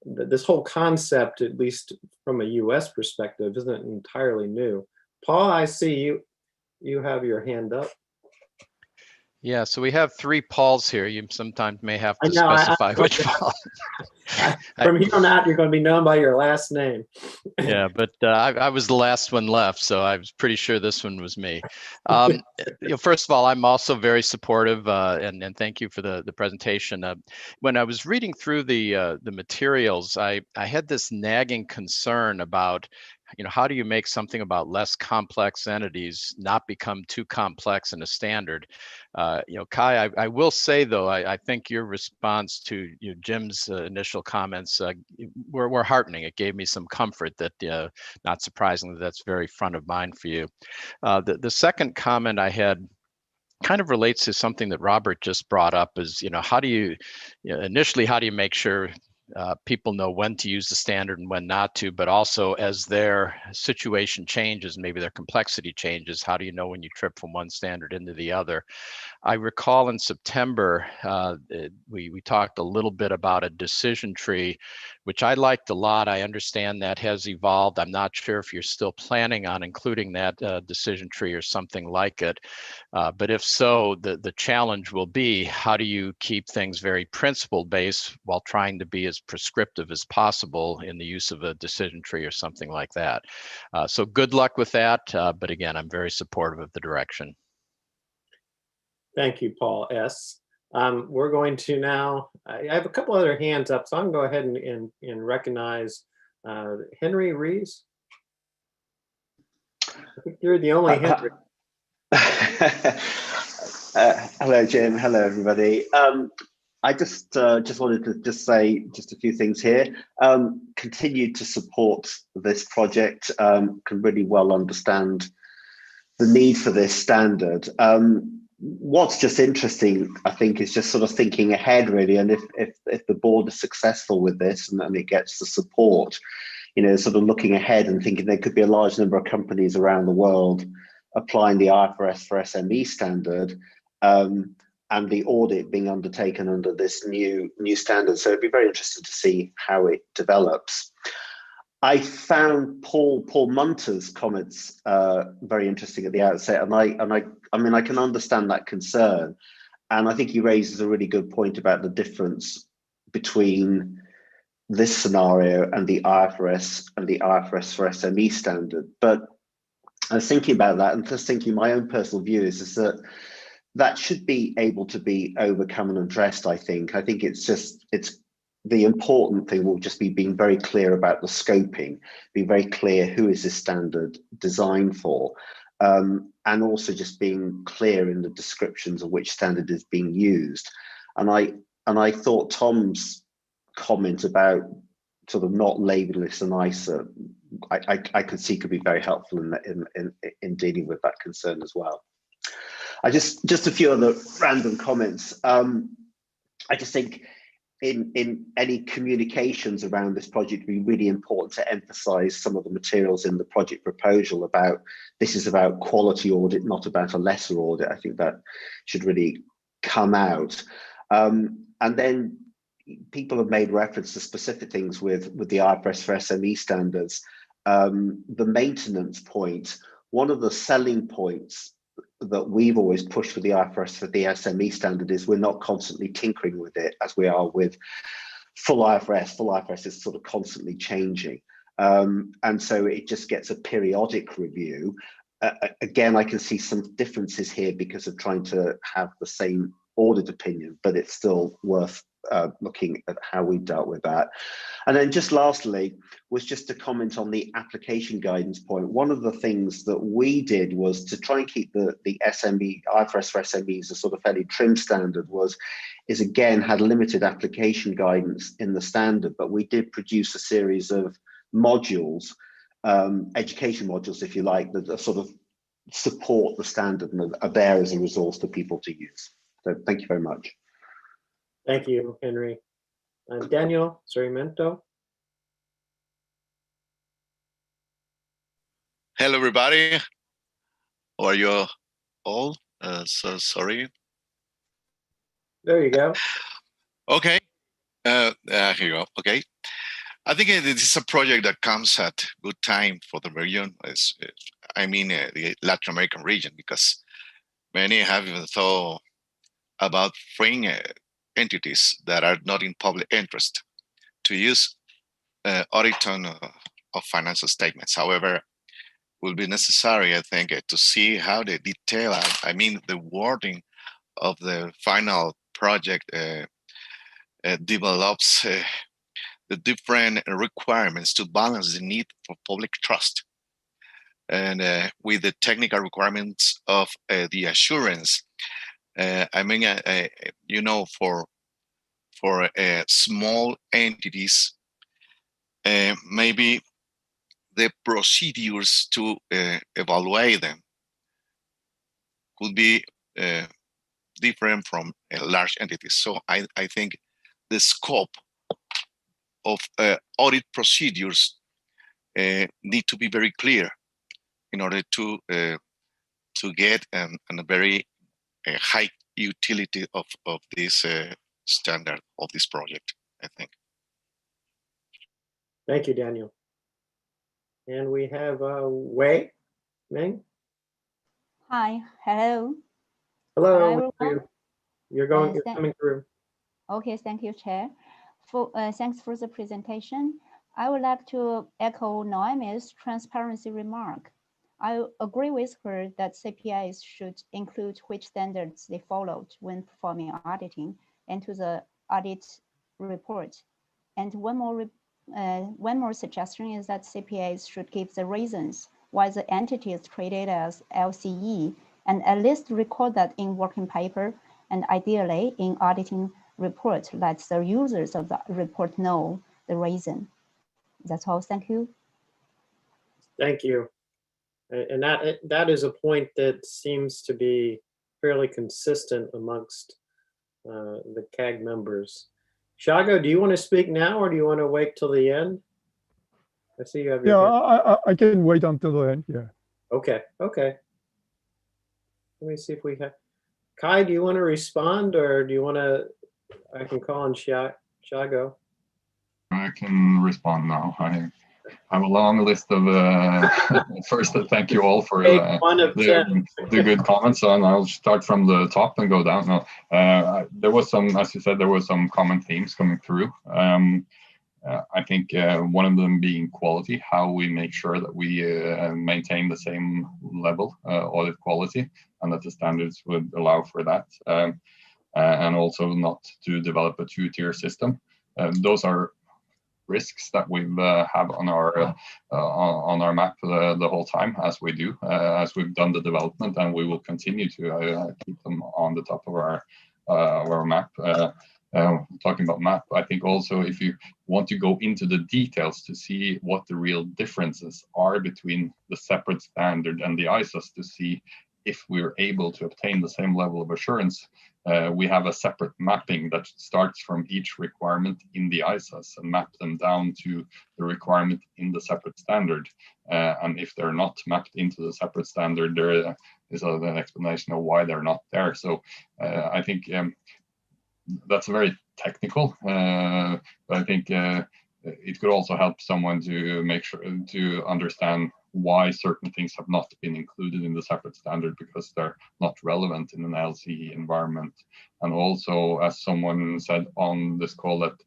this whole concept, at least from a U.S. perspective, isn't entirely new. Paul, I see you have your hand up. Yeah, so we have three Pauls here. You sometimes may have to specify which Paul. From here on out, you're going to be known by your last name. Yeah, but I was the last one left, so I was pretty sure this one was me. You know, first of all, I'm also very supportive, and thank you for the presentation. When I was reading through the materials, I had this nagging concern about, you know, how do you make something about less complex entities not become too complex in a standard? You know, Kai, I will say though, I think your response to Jim's initial comments were heartening. It gave me some comfort that, not surprisingly, that's very front of mind for you. The second comment I had kind of relates to something that Robert just brought up is, how do you, initially, how do you make sure people know when to use the standard and when not to, but also as their situation changes, maybe their complexity changes, how do you know when you trip from one standard into the other? I recall in September, we talked a little bit about a decision tree, which I liked a lot. I understand that has evolved. I'm not sure if you're still planning on including that decision tree or something like it. But if so, the challenge will be, how do you keep things very principle-based while trying to be as prescriptive as possible in the use of a decision tree or something like that? So good luck with that. But again, I'm very supportive of the direction. Thank you, Paul S. We're going to now, I have a couple other hands up, so I'm going to go ahead and recognize Henry Rees. I think you're the only Henry. Hello, Jim. Hello, everybody. I just wanted to say just a few things here. Continue to support this project. Can really well understand the need for this standard. What's just interesting, I think, is just sort of thinking ahead, really, and if the board is successful with this and it gets the support, sort of looking ahead and thinking there could be a large number of companies around the world applying the IFRS for SME standard, and the audit being undertaken under this new standard. So it'd be very interesting to see how it develops. I found Paul Munter's comments very interesting at the outset, and I mean I can understand that concern, and I think he raises a really good point about the difference between this scenario and the IFRS for SME standard. But I was thinking about that, and just thinking my own personal view is that should be able to be overcome and addressed. I think it's the important thing will just be being very clear about the scoping, being very clear who is this standard designed for, and also just being clear in the descriptions of which standard is being used. And I thought Tom's comment about sort of not labeling this an ISA, I could see could be very helpful in dealing with that concern as well. I just a few other random comments. I just think in any communications around this project, it'd be really important to emphasize some of the materials in the project proposal about this is about quality audit, not about a lesser audit. I think that should really come out. And then people have made reference to specific things with the IFRS for SME standards. The maintenance point, one of the selling points that we've always pushed for the IFRS for the SME standard is we're not constantly tinkering with it as we are with full IFRS. Full IFRS is sort of constantly changing. And so it just gets a periodic review. Again, I can see some differences here because of trying to have the same audit opinion, but it's still worth looking at how we dealt with that. And then just lastly was just to comment on the application guidance point. One of the things that we did was to try and keep the SME IFRS for SMEs a sort of fairly trim standard is again had limited application guidance in the standard, but we did produce a series of modules, education modules, if you like, that sort of support the standard and are there as a resource for people to use. So thank you very much. Thank you, Henry. Daniel Sarmiento. Hello, everybody. How are you all? So sorry. There you go. Okay. Here you go. Okay. I think this is a project that comes at good time for the region. I mean, the Latin American region, because many have even thought about freeing entities that are not in public interest to use audit of financial statements. However, will be necessary, I think, to see how the detail, I mean, the wording of the final project develops the different requirements to balance the need for public trust and with the technical requirements of the assurance. I mean, you know, for small entities, maybe the procedures to evaluate them could be different from large entities. So I think the scope of audit procedures need to be very clear in order to get a very high utility of this standard of this project, I think. Thank you, Daniel. And we have Wei Meng. Hi, hello. Hello. You're coming through. Okay, thank you, Chair. Thanks for the presentation. I would like to echo Noemi's transparency remark. I agree with her that CPAs should include which standards they followed when performing auditing into the audit report. And one more suggestion is that CPAs should give the reasons why the entity is treated as LCE, and at least record that in working paper, and ideally in auditing report, let the users of the report know the reason. That's all. Thank you. Thank you. And that is a point that seems to be fairly consistent amongst the CAG members. Shago, do you want to speak now, or do you want to wait till the end? I see you have your hand. I can wait until the end, yeah. Okay. Let me see if we have. Kai, do you want to respond, or do you want to, I can call on Shago. I can respond now. I have a long list of, first, thank you all for the good comments, and I'll start from the top and go down. No, there was some, as you said, there was some common themes coming through. I think one of them being quality, how we make sure that we maintain the same level audit quality, and that the standards would allow for that, and also not to develop a two-tier system. Those are risks that we have on our map the whole time, as we do, as we've done the development, and we will continue to keep them on the top of our map. Talking about map, I think also if you want to go into the details to see what the real differences are between the separate standard and the ISAs, to see if we're able to obtain the same level of assurance, we have a separate mapping that starts from each requirement in the ISAs and map them down to the requirement in the separate standard. And if they're not mapped into the separate standard, there is an explanation of why they're not there. So I think that's very technical, but I think it could also help someone to make sure to understand why certain things have not been included in the separate standard, because they're not relevant in an LCE environment. And also, as someone said on this call, that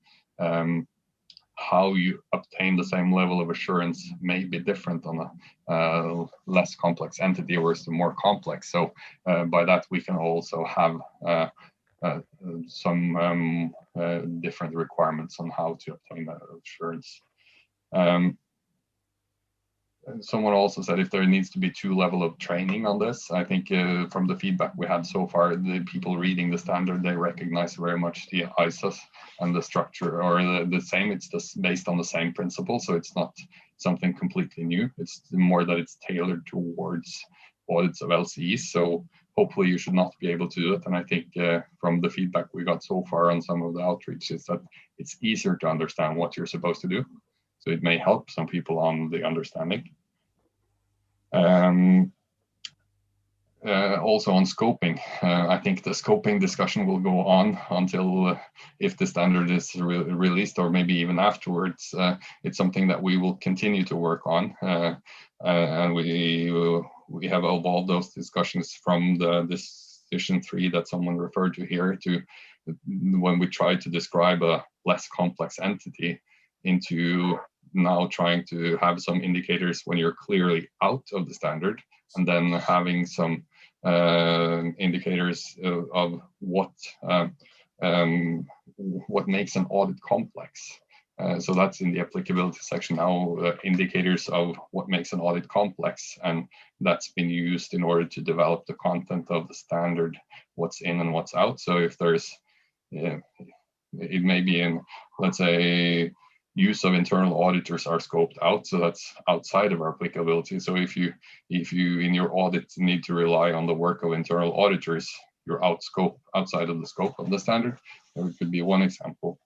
how you obtain the same level of assurance may be different on a less complex entity versus more complex. So by that, we can also have some different requirements on how to obtain that assurance. Someone also said if there needs to be 2 levels of training on this. I think from the feedback we had so far, the people reading the standard, they recognize very much the ISAs and the structure or the same. It's just based on the same principle, so it's not something completely new. It's more that it's tailored towards audits of LCEs. So hopefully you should not be able to do it. And I think from the feedback we got so far on some of the outreach is that it's easier to understand what you're supposed to do. So it may help some people on the understanding. Also on scoping, I think the scoping discussion will go on until if the standard is released, or maybe even afterwards. It's something that we will continue to work on, and we have evolved those discussions from the decision 3 that someone referred to here, to when we try to describe a less complex entity, into now trying to have some indicators when you're clearly out of the standard, and then having some indicators of what makes an audit complex. So that's in the applicability section now, indicators of what makes an audit complex, and that's been used in order to develop the content of the standard, what's in and what's out. So if there's, it may be in, let's say, use of internal auditors are scoped out, so that's outside of our applicability. So if you in your audit need to rely on the work of internal auditors, you're outside of the scope of the standard. That could be one example.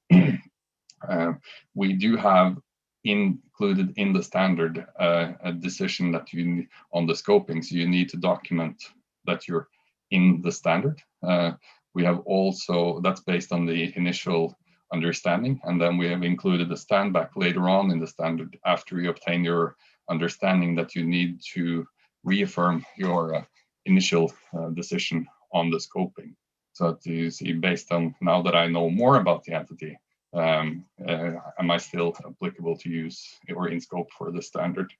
We do have included in the standard a decision that you on the scoping, so you need to document that you're in the standard. We have also, that's based on the initial understanding, and then we have included a standback later on in the standard after you obtain your understanding that you need to reaffirm your initial decision on the scoping. So that you see, based on now that I know more about the entity, am I still applicable to use or in scope for the standard?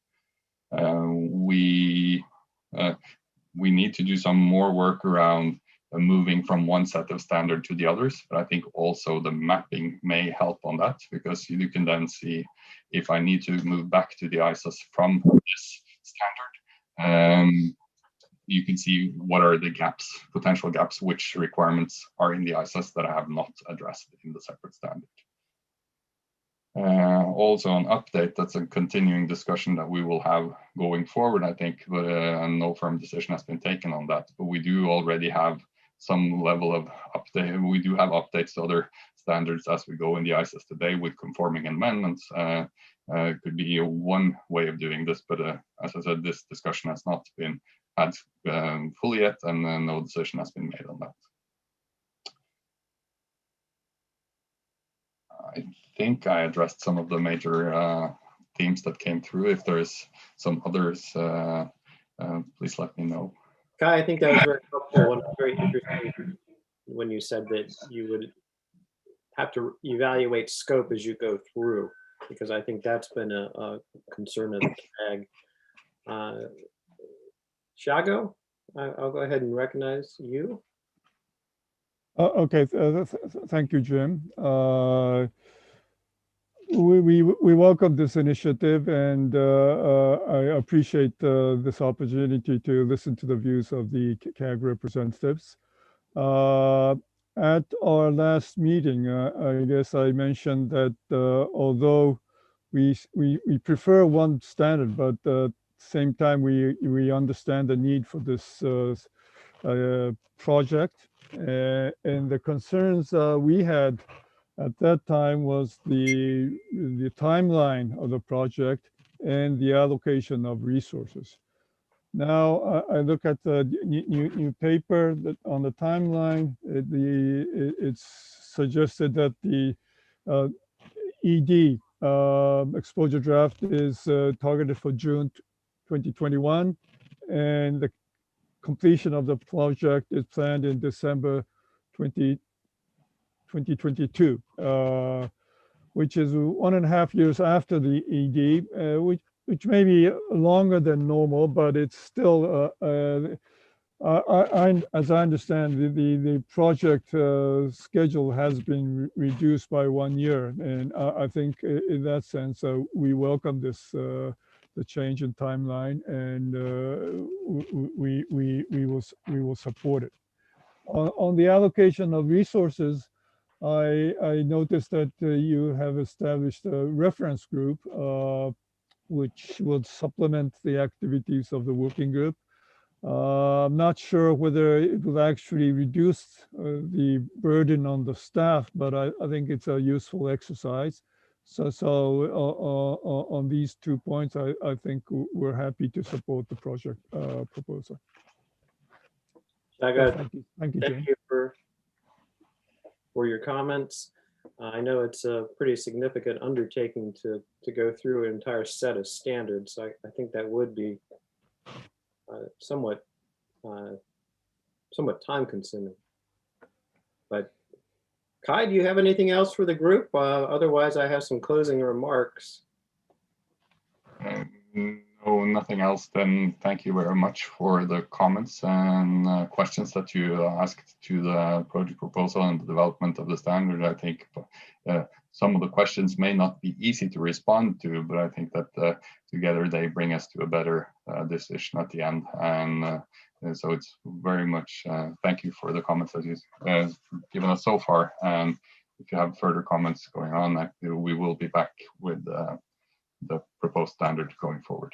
We need to do some more work around moving from one set of standard to the others, but I think also the mapping may help on that, because you can then see if I need to move back to the ISAs from this standard. You can see what are the gaps, potential gaps, which requirements are in the ISAs that I have not addressed in the separate standard. Also an update, that's a continuing discussion that we will have going forward, I think, but no firm decision has been taken on that. But we do already have some level of update. We do have updates to other standards as we go in the ISAs today with conforming amendments. It could be one way of doing this, but as I said, this discussion has not been had fully yet, and no decision has been made on that. I think I addressed some of the major themes that came through. If there's some others, please let me know. Kai, I think that was very helpful and very interesting when you said that you would have to evaluate scope as you go through, because I think that's been a concern of the CAG. Shago, I'll go ahead and recognize you. Okay, thank you, Jim. We welcome this initiative, and I appreciate this opportunity to listen to the views of the CAG representatives. At our last meeting, I guess I mentioned that although we prefer one standard, but at the same time we understand the need for this project, and the concerns we had at that time was the timeline of the project and the allocation of resources. Now I look at the new paper that on the timeline, it's suggested that the ED exposure draft is targeted for June 2021, and the completion of the project is planned in December 2022, which is 1.5 years after the ED, which may be longer than normal, but it's still, as I understand, the project schedule has been reduced by 1 year, and I think in that sense we welcome this the change in timeline, and we will support it. On the allocation of resources, I noticed that you have established a reference group which will supplement the activities of the working group. I'm not sure whether it will actually reduce the burden on the staff, but I think it's a useful exercise. So on these 2 points, I think we're happy to support the project proposal. Thank you, Jim. Thank you for your comments. I know it's a pretty significant undertaking to go through an entire set of standards. I think that would be somewhat time consuming. But Kai, do you have anything else for the group? Otherwise, I have some closing remarks. No, nothing else. Then thank you very much for the comments and questions that you asked to the project proposal and the development of the standard. I think some of the questions may not be easy to respond to, but I think that together they bring us to a better decision at the end. And so it's very much thank you for the comments that you've given us so far. And if you have further comments going on, we will be back with the proposed standard going forward.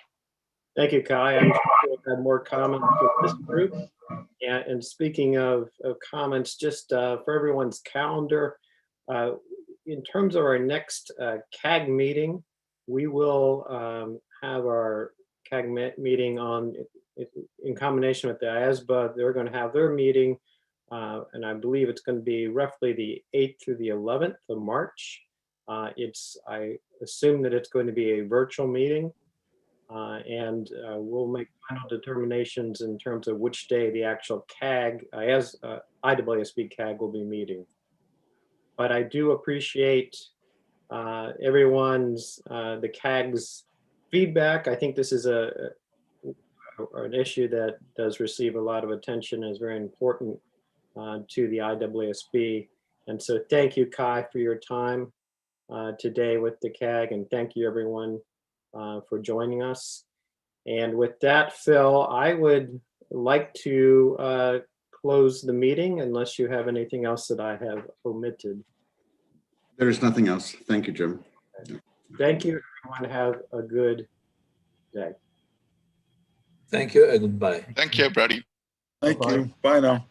Thank you, Kai. I'm sure we'll have more comments with this group. And speaking of comments, just for everyone's calendar, in terms of our next CAG meeting, we will have our CAG meeting in combination with the IAASB. They're going to have their meeting, and I believe it's going to be roughly the 8th through the 11th of March. I assume that it's going to be a virtual meeting, and we'll make final determinations in terms of which day the actual CAG, IAASB CAG will be meeting. But I do appreciate everyone's, the CAG's feedback. I think this is an issue that does receive a lot of attention and is very important to the IAASB. And so thank you, Kai, for your time today with the CAG, and thank you everyone for joining us. And with that, Phil, I would like to close the meeting unless you have anything else that I have omitted. There is nothing else. Thank you, Jim. Thank you, everyone. Have a good day. Thank you and goodbye. Thank you, everybody. Thank you. Bye now.